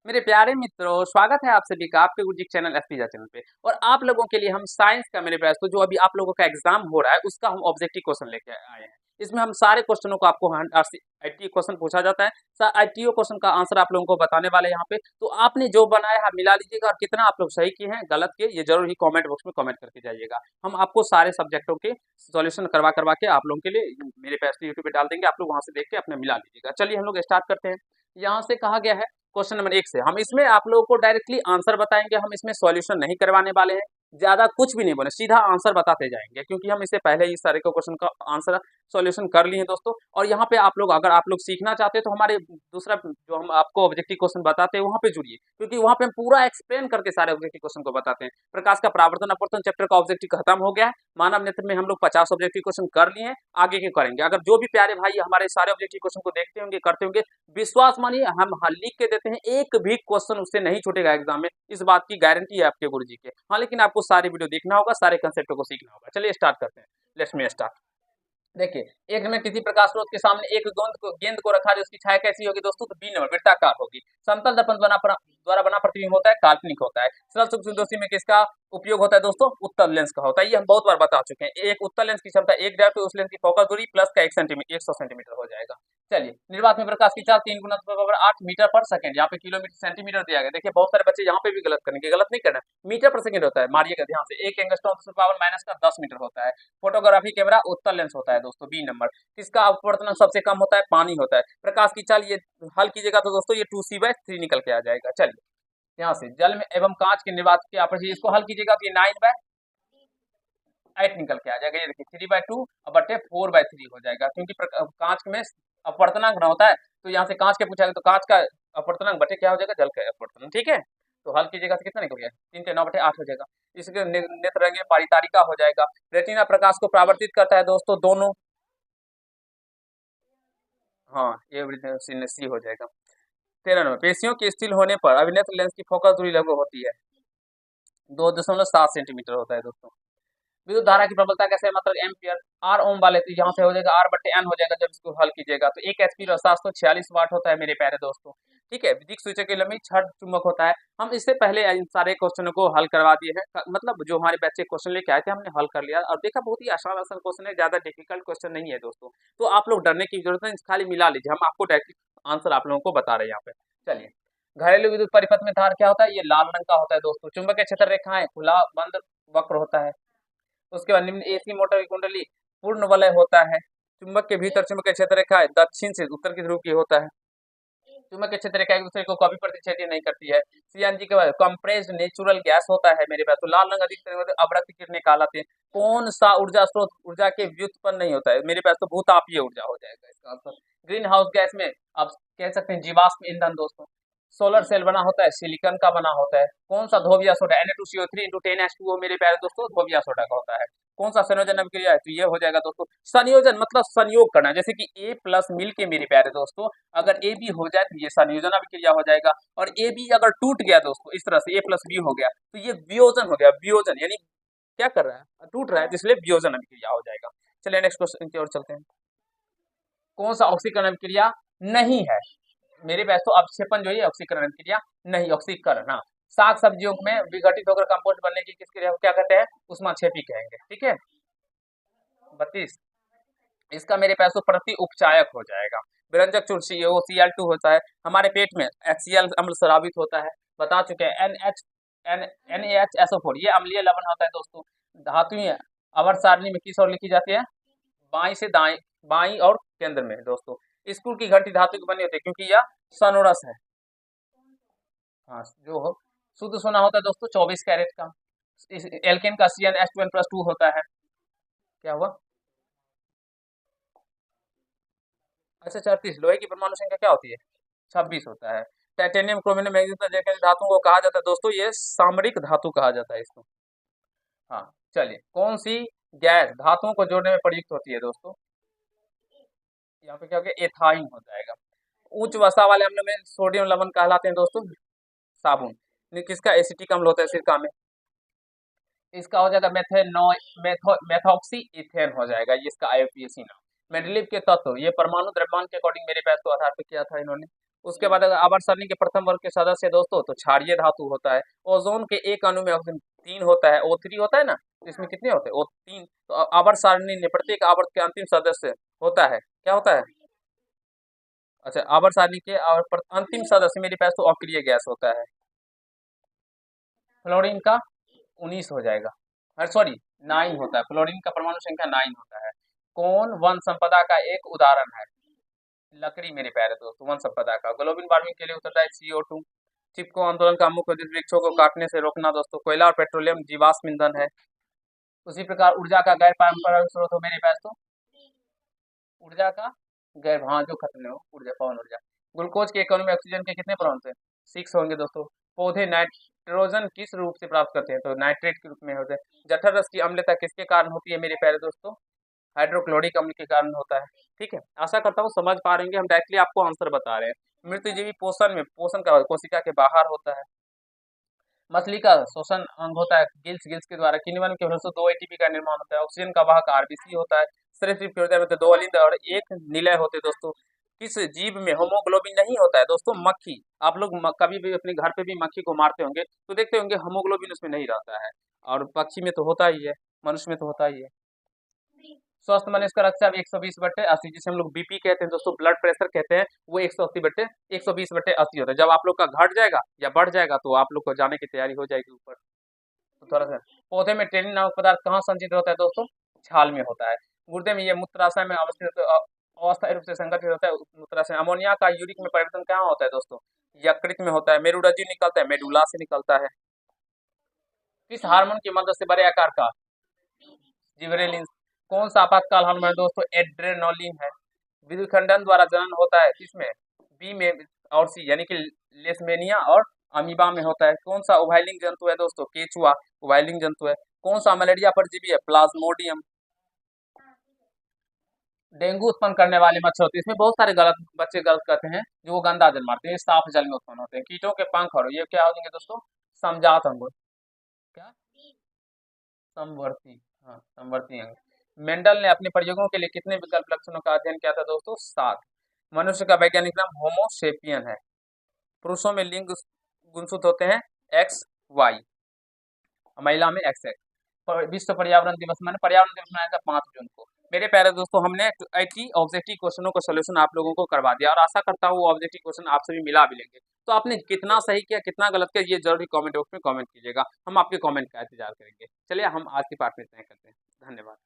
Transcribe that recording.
मेरे प्यारे मित्रों, स्वागत है आप सभी का आपके गुरुजी चैनल एसपीजा चैनल पे। और आप लोगों के लिए हम साइंस का मेरे पास तो जो अभी आप लोगों का एग्जाम हो रहा है उसका हम ऑब्जेक्टिव क्वेश्चन लेके आए हैं। इसमें हम सारे क्वेश्चनों को आपको आईटी क्वेश्चन पूछा जाता है। आईटीओ क्वेश्चन का आंसर आप लोगों को बताने वाले हैं यहाँ पे। तो आपने जो बनाया है मिला लीजिएगा, और कितना आप लोग सही किए हैं गलत किए ये जरूर ही कमेंट बॉक्स में कमेंट करके जाइएगा। हम आपको सारे सब्जेक्टों के सॉल्यूशन करवा करवा के आप लोगों के लिए मेरे पास यूट्यूब पे डाल देंगे, आप लोग वहां से देख के अपने मिला लीजिएगा। चलिए हम लोग स्टार्ट करते हैं। यहाँ से कहा गया है क्वेश्चन नंबर 1 से। हम इसमें आप लोगों को डायरेक्टली आंसर बताएंगे, हम इसमें सॉल्यूशन नहीं करवाने वाले हैं। ज्यादा कुछ भी नहीं बोले, सीधा आंसर बताते जाएंगे, क्योंकि हम इससे पहले ही सारे को क्वेश्चन का आंसर सॉल्यूशन कर लिए हैं दोस्तों। और यहाँ पे आप लोग अगर आप लोग सीखना चाहते हैं तो हमारे दूसरा जो हम आपको ऑब्जेक्टिव क्वेश्चन बताते हैं वहाँ पे जुड़िए, क्योंकि वहाँ पे हम पूरा एक्सप्लेन करके सारे ऑब्जेक्टिव क्वेश्चन को बताते हैं। प्रकाश का परावर्तन अपवर्तन चैप्टर का ऑब्जेक्टिव खत्म हो गया है। मानव नेत्र में हम लोग 50 ऑब्जेक्टिव क्वेश्चन कर लिए हैं, आगे के करेंगे। अगर जो भी प्यारे भाई हमारे सारे ऑब्जेक्टिव क्वेश्चन को देखते होंगे करते होंगे, विश्वास मानिए हम लिख के देते हैं, एक भी क्वेश्चन उससे नहीं छूटेगा एग्जाम में, इस बात की गारंटी है आपके गुरुजी के। हाँ, लेकिन आपको सारी वीडियो देखना होगा, सारे कंसेप्ट को सीखना होगा। चलिए स्टार्ट करते हैं। Let's me start. देखिए, एक में किसी प्रकाश स्रोत के सामने एक गेंद को रखा जाए, उसकी छाया कैसी होगी दोस्तों? तो बी नंबर वृत्ताकार होगी। समतल दर्पण द्वारा बना प्रतिबिंब होता है, काल्पनिक होता है। सरल सूक्ष्मदर्शी में किसका उपयोग होता है दोस्तों? उत्तल लेंस का होता है। ये हम बहुत बार बता चुके हैं। एक उत्तल लेंस की क्षमता 1 डायोड, उस लेंस की फोकस दूरी प्लस का 100 सेंटीमीटर हो जाएगा। चलिए, निर्वात में प्रकाश की चाल 3 गुना 8 मीटर पर सेकंड। यहाँ पे किलोमीटर सेंटीमीटर दिया गया। देखिए बहुत सारे बच्चे यहाँ पे भी गलत करेंगे, गलत नहीं करना। मीटर पर सेकंड होता है, मारिएगा ध्यान से। एक एंगस्ट्रॉम पावर माइनस का 10 मीटर होता है। फोटोग्राफी कैमरा उत्तल लेंस होता है दोस्तों, बी नंबर। किसका अपवर्तनांक सबसे कम होता है? पानी होता है। प्रकाश की चाल ये हल कीजिएगा तो दोस्तों ये 2c/3 निकल के आ जाएगा। चलिए, यहाँ से जल में एवं कांच के निर्वात की आपस इसको हल कीजिएगा तो ये 9/8 निकल के आ जाएगा। ये देखिए 3/2 बटे 4/3 हो जाएगा, क्योंकि कांच में अपवर्तनांक ना होता है। तो यहाँ से कांच के पूछा तो कांच का अपवर्तनांक बटे क्या हो जाएगा? जल का अपवर्तनांक। ठीक है, तो हल कीजिएगा तो कितना निकल गया? 3 के 9/8 हो जाएगा। इसके नेत्र रंग पारितारिका हो जाएगा। रेटिना प्रकाश को परावर्तित करता है दोस्तों, दोनों। हाँ, ये सी हो जाएगा। 13 नंबर, पेशियों के स्थिर होने पर अभिनेत्र लेंस की फोकस दूरी लगभग होती है 2.7 सेंटीमीटर होता है दोस्तों। विद्युत धारा की प्रबलता कैसे है? मतलब एम्पियर। आर ओम वाले तो यहाँ से हो जाएगा R/N हो जाएगा। जब इसको हल कीजिएगा तो 1 HP और 746 वाट होता है मेरे प्यारे दोस्तों। ठीक है, विद्युत सूचक की लंबाई छड़ चुंबक होता है। हम इससे पहले इन सारे क्वेश्चनों को हल करवा दिए हैं, मतलब जो हमारे बच्चे क्वेश्चन लेके आए थे हमने हल कर लिया और देखा बहुत ही आसान आसान क्वेश्चन है, ज्यादा डिफिकल्ट क्वेश्चन नहीं है दोस्तों। तो आप लोग डरने की जरूरत नहीं, खाली मिला लीजिए, हम आपको डायरेक्ट आंसर आप लोगों को बता रहे हैं यहाँ पे। चलिए, घरेलू विद्युत परिपथ में धार क्या होता है? ये लाल रंग का होता है दोस्तों। चुंबकीय क्षेत्र रेखाएं खुला बंद वक्र होता है। उसके बाद निम्न एसी मोटर की कुंडली पूर्ण वलय होता है। चुंबक के भीतर चुंबकीय क्षेत्र रेखा दक्षिण से उत्तर की ध्रुव की होता है। चुंबकीय क्षेत्र रेखा एक दूसरे को कभी प्रतिच्छेदी नहीं करती है। सीएनजी के बाद कंप्रेस्ड नेचुरल गैस होता है मेरे पास। तो लाल रंग अधिकतर अवरक्त किरणें कहलाते हैं। कौन सा ऊर्जा स्रोत ऊर्जा के व्युत्पन्न नहीं होता है मेरे पास? तो भूतापीय ऊर्जा हो जाएगा इसका आंसर। ग्रीन हाउस गैस में आप कह सकते हैं जीवाश्म ईंधन दोस्तों। सोलर सेल बना होता है, सिलिकॉन का बना होता है। कौन सा धोबिया सोडा? Na2CO3 × 10H2O मेरे प्यारे दोस्तों धोबिया सोडा का होता है। कौन सा संयोजन अभिक्रिया है? तो ये हो जाएगा दोस्तों संयोजन, मतलब संयोग करना। जैसे कि A प्लस मिल के मेरे प्यारे दोस्तों अगर ए बी हो जाए तो ये संयोजन अभिक्रिया हो जाएगा। और ए बी अगर टूट गया दोस्तों इस तरह से A प्लस बी हो गया तो ये वियोजन हो गया। वियोजन यानी क्या कर रहा है? टूट रहा है, तो इसलिए वियोजन अभिक्रिया हो जाएगा। चलिए नेक्स्ट क्वेश्चन की ओर चलते हैं। कौन सा ऑक्सीकरण अभिक्रिया नहीं है? मेरे पास तो अवक्षेपण जो है ऑक्सीकरण अभिक्रिया नहीं। ऑक्सीकरण, हाँ। साग सब्जियों में विघटित होकर कंपोस्ट बनने की किस क्रिया को क्या कहते हैं? उष्माक्षेपी कहेंगे। ठीक है, 32। इसका मेरे पास तो प्रति उपचायक हो जाएगा। विरंजक चूर्ण CaO Cl2 होता है। हमारे पेट में HCl अम्ल स्रावित होता है, बता चुके हैं। NaHSO4 ये अम्लीय लवण होता है दोस्तों। धातुएं अवर सारणी में किस ओर लिखी जाती है? बाई से दाएं, बाई और केंद्र में दोस्तों। स्क्रू की घंटी धातु की बनी होती है क्योंकि यह सनुरस है। हाँ, जो हो शुद्ध सोना होता है दोस्तों 24 कैरेट का। एल्केन का CnH2n+2 होता है। क्या हुआ? अच्छा 34। लोहे की परमाणु संख्या क्या होती है? 26 होता है। टाइटेनियम क्रोमियम मैग्नीशियम जैसे धातुओं को कहा जाता है दोस्तों, ये सामरिक धातु कहा जाता है इसको। हाँ, चलिए, कौन सी गैस धातुओं को जोड़ने में प्रयुक्त होती है दोस्तों? यहाँ पे क्या हो गया? एथाइन हो जाएगा। उच्च वसा वाले अम्ल में सोडियम लवण कहलाते हैं दोस्तों साबुन। किसका? एसिटिक अम्ल होता है सिरका में। इसका हो जाएगा मेथॉक्सी इथेन हो जाएगा, ये इसका IUPAC नाम। मेंडलीव के तत्व ये परमाणु द्रव्यमान के अकॉर्डिंग मेरे पास तो आधार पे किया था इन्होंने। उसके बाद अगर आवर्त सारणी के प्रथम वर्ग के सदस्य दोस्तों तो क्षारीय धातु होता है। ओजोन के एक अणु में ऑक्सीजन 3 होता है, O3 होता है ना, तो इसमें कितने होते हैं, O3। तो आवर्त सारणी में प्रत्येक आवर्त के अंतिम सदस्य होता है, क्या होता है, अच्छा आवर्त सारणी के और अंतिम सदस्य मेरे पास तो अक्रिय गैस होता है। फ्लोरीन का 19 हो जाएगा, अरे सॉरी 9 होता है, फ्लोरीन का परमाणु संख्या 9 होता है। कौन वन संपदा का एक उदाहरण है, लकड़ी मेरे प्यारे दोस्तों वन संपदा का। ग्लोबल वार्मिंग के लिए उत्तरदायी CO2। चिपको आंदोलन का मुख्य उद्देश्य वृक्षों को काटने से रोकना दोस्तों। कोयला और पेट्रोलियम जीवाश्म ईंधन है। उसी प्रकार ऊर्जा का गैर पारंपरिक स्रोत हो मेरे पास तो ऊर्जा का गैर, हाँ जो खत्म हो ऊर्जा, पवन ऊर्जा। ग्लूकोज के एक अणु में ऑक्सीजन के कितने परमाणु होते हैं, 6 होंगे दोस्तों। पौधे नाइट्रोजन किस रूप से प्राप्त करते हैं, तो नाइट्रेट के रूप में होते हैं। जठर रस की अम्लता किसके कारण होती है मेरे प्यारे दोस्तों, हाइड्रोक्लोरिक अम्ल के कारण होता है। ठीक है, आशा करता हूँ समझ पा रहे होंगे, हम डायरेक्टली आपको आंसर बता रहे हैं। मृतजीवी पोषण में पोषण का कोशिका के बाहर होता है। मछली का श्वसन अंग होता है गिल्स, गिल्स के द्वारा किण्वन के फलस्वरूप 2 ATP का निर्माण होता है। ऑक्सीजन का वाहक RBC होता है। सरीसृप के हृदय में तो 2 अलिंद और 1 निलय होते हैं दोस्तों। किस जीव में होमोग्लोबिन नहीं होता है दोस्तों, मक्खी। आप लोग कभी भी अपने घर पे भी मक्खी को मारते होंगे तो देखते होंगे होमोग्लोबिन उसमें नहीं रहता है, और पक्षी में तो होता ही है, मनुष्य में तो होता ही है। स्वस्थ मनुष्य का रक्तचाप 120/80, जिसे हम लोग BP कहते हैं दोस्तों, ब्लड प्रेशर कहते हैं, वो 120/80 होता है। जब आप लोग का घट जाएगा या बढ़ जाएगा तो आप लोग को जाने की तैयारी हो जाएगी ऊपर। तो थोड़ा सा पौधे में टेनिन नामक पदार्थ कहाँ संचित होता है दोस्तों, छाल में होता है। गुर्दे में ये मूत्राशय में अवस्थित अस्थायी रूप से संगठित होता है मूत्राशय। अमोनिया का यूरिक में परिवर्तन कहाँ होता है दोस्तों, यकृत में होता है। मेरुरज्जु निकलता है, मेडुला से निकलता है। किस हार्मोन की मदद से बड़े आकार का, जिबरेलिन। कौन सा आपातकाल हार्मोन है दोस्तों, एड्रेनोलिन है। विद्युत खंडन द्वारा जनन होता है किसमें, बी में और सी, यानी कि लेशमेनिया और अमीबा में होता है। कौन सा उभयलिंग जंतु है दोस्तों, केचुआ उभयलिंग जंतु है। कौन सा मलेरिया परजीवी है, प्लाज्मोडियम। डेंगू उत्पन्न करने वाले मच्छर होते हैं, इसमें बहुत सारे गलत बच्चे गलत करते हैं, जो वो गंदा जल मारते हैं, साफ जल में उत्पन्न होते हैं। कीटों के पंख और ये क्या हो जाएंगे दोस्तों, समजात अंग, क्या समवर्ती, हाँ समवर्ती अंग। मेंडल ने अपने प्रयोगों के लिए कितने विकल्प लक्षणों का अध्ययन किया था दोस्तों, 7। मनुष्य का वैज्ञानिक नाम होमोसेपियन है। पुरुषों में लिंग गुणसूत्र होते हैं XY, महिला में XX। विश्व पर्यावरण दिवस मैंने पर्यावरण दिवस मनाया था 5 जून को। मेरे प्यारे दोस्तों हमने 80 ऑब्जेक्टिव क्वेश्चनों का सोल्यूशन आप लोगों को करवा दिया, और आशा करता हूँ वो ऑब्जेक्टिव क्वेश्चन आपसे भी मिला भी लेंगे। तो आपने कितना सही किया कितना गलत किया ये जरूरी कमेंट बॉक्स में कमेंट कीजिएगा, हम आपके कमेंट का इंतजार करेंगे। चलिए हम आज की पार्ट में इतना ही करते हैं, धन्यवाद।